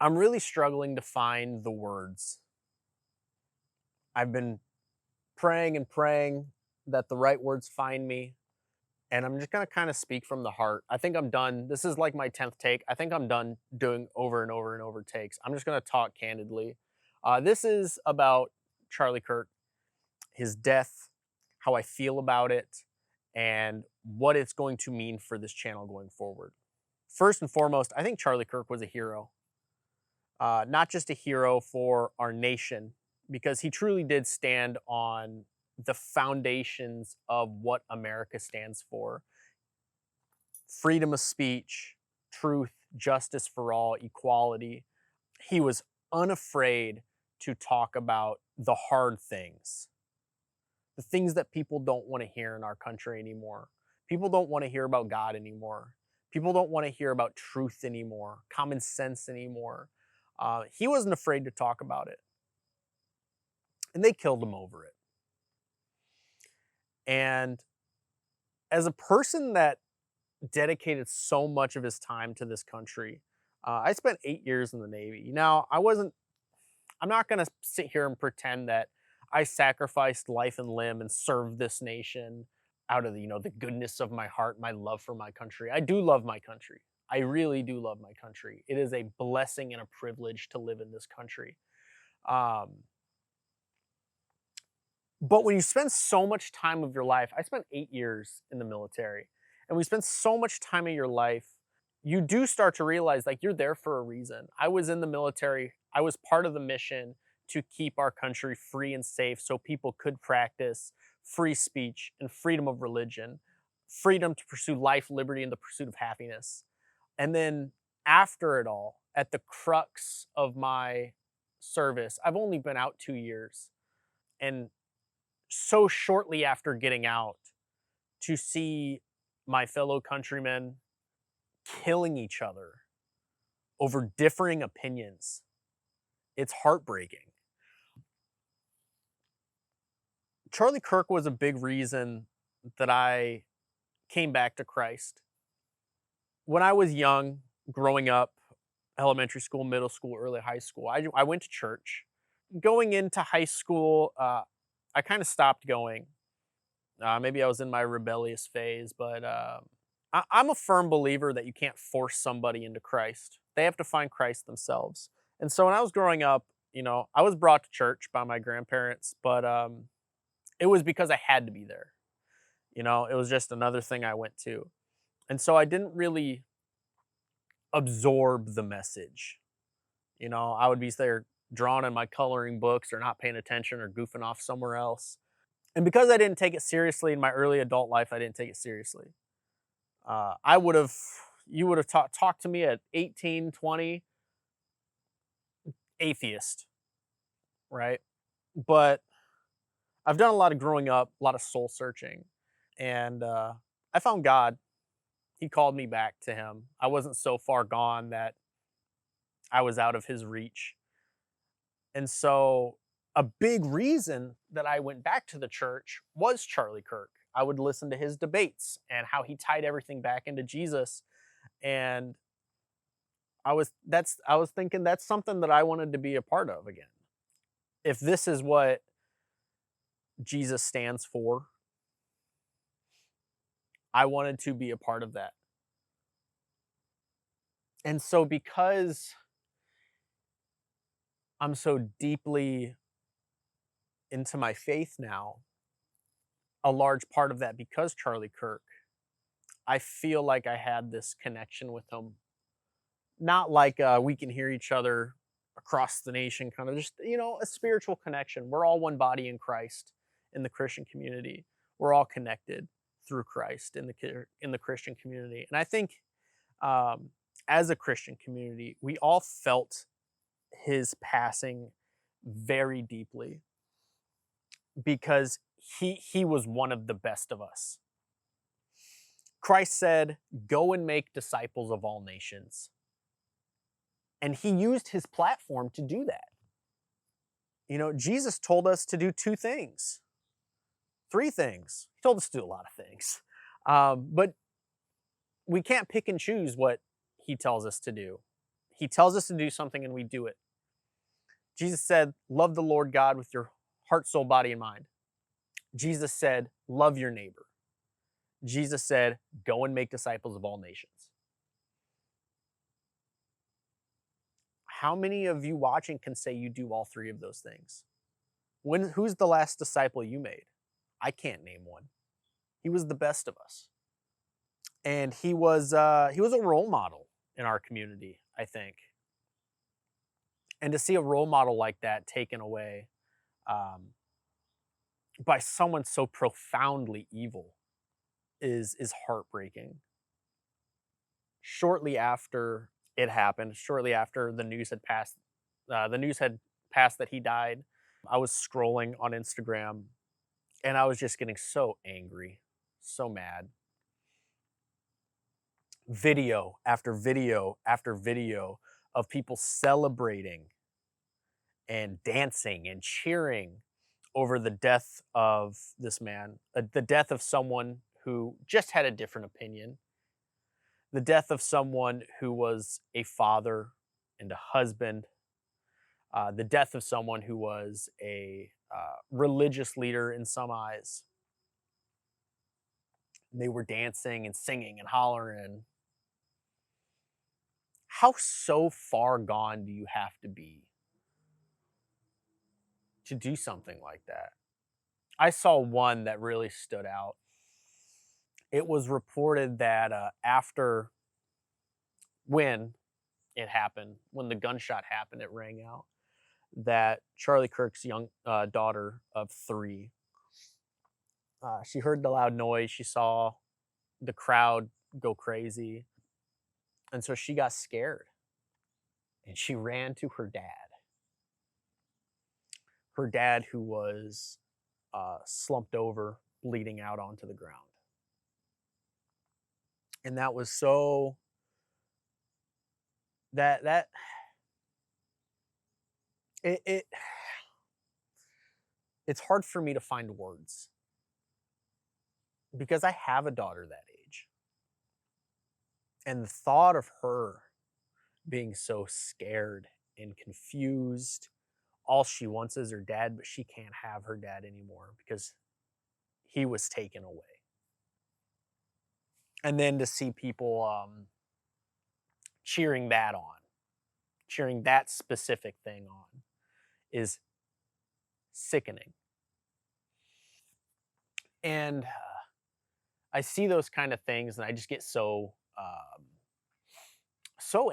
I'm really struggling to find the words. I've been praying and praying that the right words find me, and I'm just gonna kind of speak from the heart. I think I'm done. This is like my 10th take. I think I'm done doing over and over and over takes. I'm just gonna talk candidly. This is about Charlie Kirk, his death, how I feel about it, and what it's going to mean for this channel going forward. First and foremost, I think Charlie Kirk was a hero. Not just a hero for our nation, because he truly did stand on the foundations of what America stands for: freedom of speech, truth, justice for all, equality. He was unafraid to talk about the hard things, the things that people don't want to hear in our country anymore. People don't want to hear about God anymore. People don't want to hear about truth anymore, common sense anymore. He wasn't afraid to talk about it, and they killed him over it. And as a person that dedicated so much of his time to this country, I spent 8 years in the Navy. Now, I'm not going to sit here and pretend that I sacrificed life and limb and served this nation out of the goodness of my heart, my love for my country. I do love my country. I really do love my country. It is a blessing and a privilege to live in this country. Um, But when you spend so much time of your life, I spent 8 years in the military, and we spend so much time of your life, you do start to realize like you're there for a reason. I was in the military, I was part of the mission to keep our country free and safe so people could practice free speech and freedom of religion, freedom to pursue life, liberty, and the pursuit of happiness. And then after it all, at the crux of my service, I've only been out 2 years. And so shortly after getting out, to see my fellow countrymen killing each other over differing opinions, it's heartbreaking. Charlie Kirk was a big reason that I came back to Christ. When I was young, growing up, elementary school, middle school, early high school, I went to church. Going into high school, I kind of stopped going. Maybe I was in my rebellious phase, but I'm a firm believer that you can't force somebody into Christ. They have to find Christ themselves. And so when I was growing up, I was brought to church by my grandparents, but it was because I had to be there. It was just another thing I went to. And so I didn't really absorb the message. I would be there drawing in my coloring books or not paying attention or goofing off somewhere else. And because I didn't take it seriously in my early adult life, I didn't take it seriously. I would have, you would have talked to me at 18, 20, atheist, right? But I've done a lot of growing up, a lot of soul searching, and I found God. He called me back to Him. I wasn't so far gone that I was out of His reach. And so a big reason that I went back to the church was Charlie Kirk. I would listen to his debates and how he tied everything back into Jesus. And I was thinking that's something that I wanted to be a part of again. If this is what Jesus stands for, I wanted to be a part of that. And so because I'm so deeply into my faith now, a large part of that because Charlie Kirk, I feel like I had this connection with him. Not like we can hear each other across the nation, kind of just, a spiritual connection. We're all one body in Christ in the Christian community. We're all connected through Christ in the Christian community. And I think as a Christian community, we all felt his passing very deeply because he was one of the best of us. Christ said, "Go and make disciples of all nations." And he used his platform to do that. Jesus told us to do 2 things, 3 things. He told us to do a lot of things. But we can't pick and choose what he tells us to do. He tells us to do something and we do it. Jesus said, love the Lord God with your heart, soul, body, and mind. Jesus said, love your neighbor. Jesus said, go and make disciples of all nations. How many of you watching can say you do all three of those things? Who's the last disciple you made? I can't name one. He was the best of us. And he was a role model in our community, I think. And to see a role model like that taken away by someone so profoundly evil is heartbreaking. Shortly after it happened, shortly after the news had passed that he died, I was scrolling on Instagram and I was just getting so angry, so mad. Video after video after video of people celebrating and dancing and cheering over the death of this man, the death of someone who just had a different opinion, the death of someone who was a father and a husband, the death of someone who was a religious leader in some eyes. They were dancing and singing and hollering. How so far gone do you have to be to do something like that? I saw one that really stood out. It was reported that when it happened, when the gunshot happened, it rang out, that Charlie Kirk's young daughter of 3, she heard the loud noise, she saw the crowd go crazy, and so she got scared, and she ran to her dad. Her dad, who was slumped over, bleeding out onto the ground. And that was so... it's hard for me to find words because I have a daughter that age. And the thought of her being so scared and confused, all she wants is her dad, but she can't have her dad anymore because he was taken away. And then to see people cheering that specific thing on, is sickening. And I see those kind of things and I just get so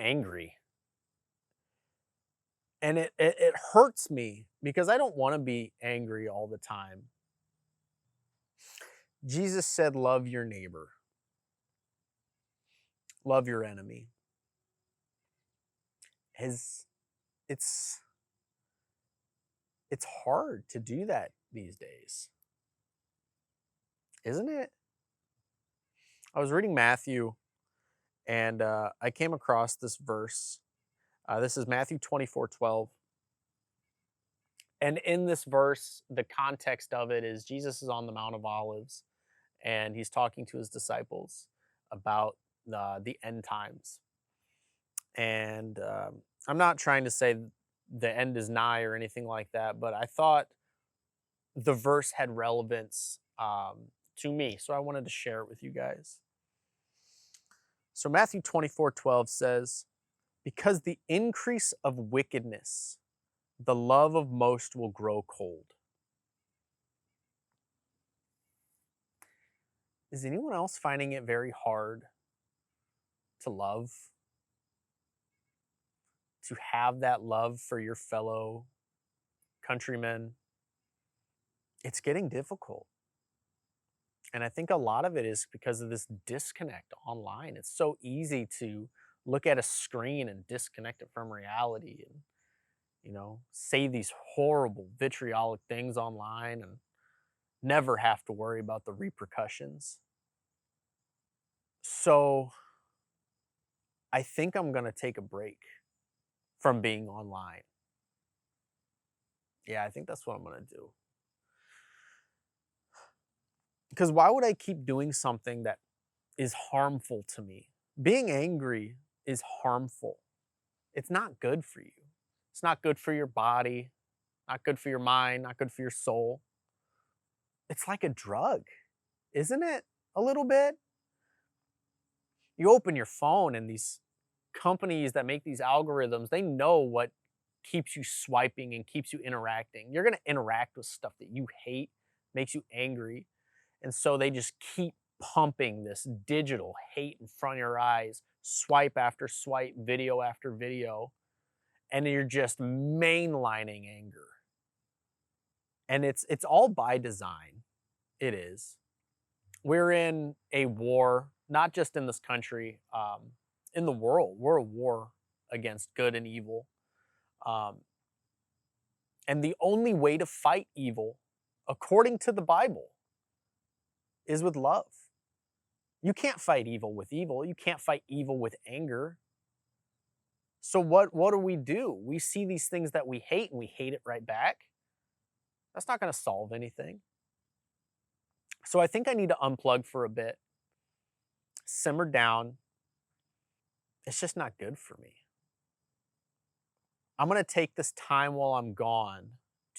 angry. And it hurts me because I don't want to be angry all the time. Jesus said, love your neighbor. Love your enemy. It's hard to do that these days, isn't it? I was reading Matthew and I came across this verse. This is Matthew 24:12. And in this verse, the context of it is Jesus is on the Mount of Olives and he's talking to his disciples about the end times. And I'm not trying to say the end is nigh or anything like that, but I thought the verse had relevance to me, so I wanted to share it with you guys. So Matthew 24:12 says, because the increase of wickedness, the love of most will grow cold. Is anyone else finding it very hard to love? To have that love for your fellow countrymen? It's getting difficult. And I think a lot of it is because of this disconnect online. It's so easy to look at a screen and disconnect it from reality and, say these horrible vitriolic things online and never have to worry about the repercussions. So I think I'm going to take a break from being online. Yeah, I think that's what I'm going to do. Because why would I keep doing something that is harmful to me? Being angry is harmful. it's not good for you. It's not good for your body, not good for your mind, not good for your soul. It's like a drug, isn't it? A little bit. You open your phone and these companies that make these algorithms, they know what keeps you swiping and keeps you interacting. You're going to interact with stuff that you hate, makes you angry. And so they just keep pumping this digital hate in front of your eyes, swipe after swipe, video after video, and you're just mainlining anger. And it's all by design. It is. We're in a war, not just in this country, in the world. We're a war against good and evil. And the only way to fight evil, according to the Bible, is with love. You can't fight evil with evil. You can't fight evil with anger. So what do? We see these things that we hate and we hate it right back. That's not going to solve anything. So I think I need to unplug for a bit, simmer down. It's just not good for me. I'm going to take this time while I'm gone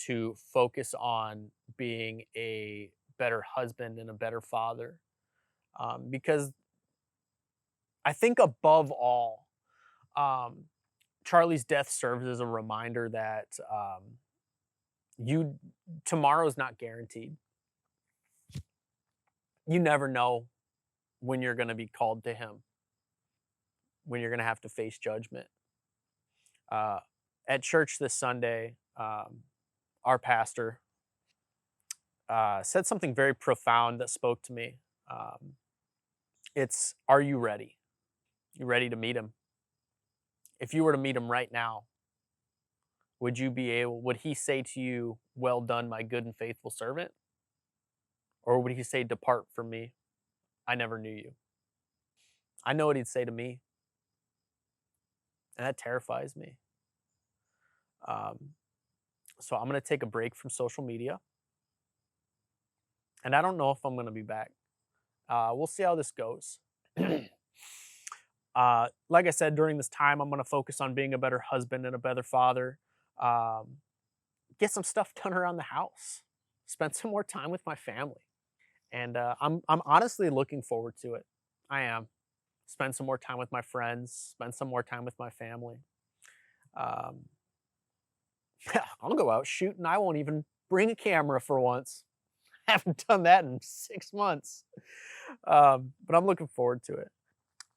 to focus on being a better husband and a better father. Because I think above all, Charlie's death serves as a reminder that tomorrow's not guaranteed. You never know when you're going to be called to him, when you're going to have to face judgment. At church this Sunday, our pastor said something very profound that spoke to me. It's, are you ready? You ready to meet him? If you were to meet him right now, would he say to you, well done, my good and faithful servant? Or would he say, depart from me, I never knew you? I know what he'd say to me. And that terrifies me. So I'm going to take a break from social media. And I don't know if I'm going to be back. We'll see how this goes. Like I said, during this time, I'm going to focus on being a better husband and a better father. Get some stuff done around the house. Spend some more time with my family. And I'm honestly looking forward to it. I am. Spend some more time with my friends. Spend some more time with my family. I'll go out shooting. I won't even bring a camera for once. I haven't done that in 6 months. But I'm looking forward to it.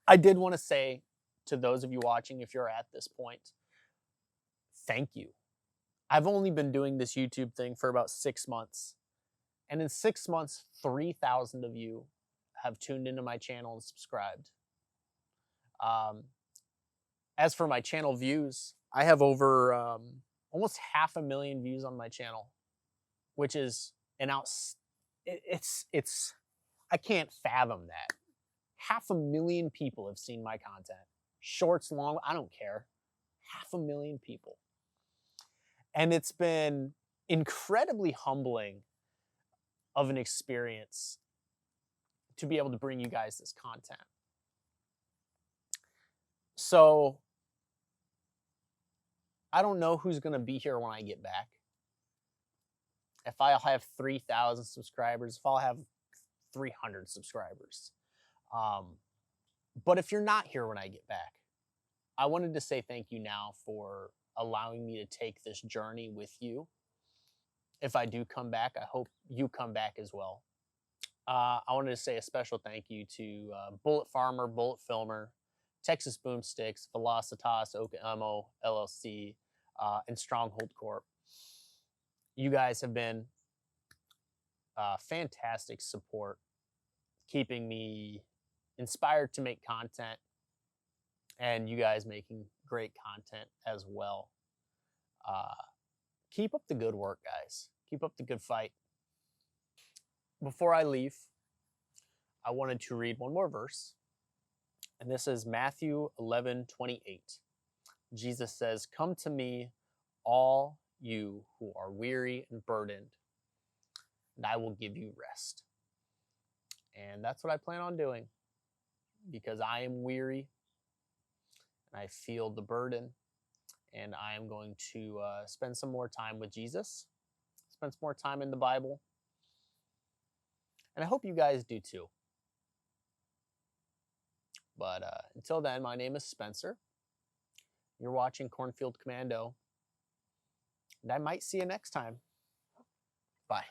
I did want to say to those of you watching, if you're at this point, thank you. I've only been doing this YouTube thing for about 6 months. And in 6 months, 3,000 of you have tuned into my channel and subscribed. As for my channel views, I have over almost 500,000 views on my channel, which is it's I can't fathom that. 500,000 people have seen my content. Shorts, long, I don't care. 500,000 people. And it's been incredibly humbling of an experience to be able to bring you guys this content. So I don't know who's going to be here when I get back. If I'll have 3,000 subscribers, if I'll have 300 subscribers. But if you're not here when I get back, I wanted to say thank you now for allowing me to take this journey with you. If I do come back, I hope you come back as well. I wanted to say a special thank you to Bullet Farmer, Bullet Filmer, Texas Boomsticks, Velocitas, Oka Ammo, LLC, and Stronghold Corp. You guys have been fantastic support, keeping me inspired to make content, and you guys making great content as well. Keep up the good work, guys. Keep up the good fight. Before I leave, I wanted to read one more verse, and this is Matthew 11:28. Jesus says, "Come to me, all you who are weary and burdened, and I will give you rest." And that's what I plan on doing, because I am weary and I feel the burden. and I am going to spend some more time with Jesus, spend some more time in the Bible, and I hope you guys do too. But until then, my name is Spencer. You're watching Cornfield Commando, and I might see you next time. Bye.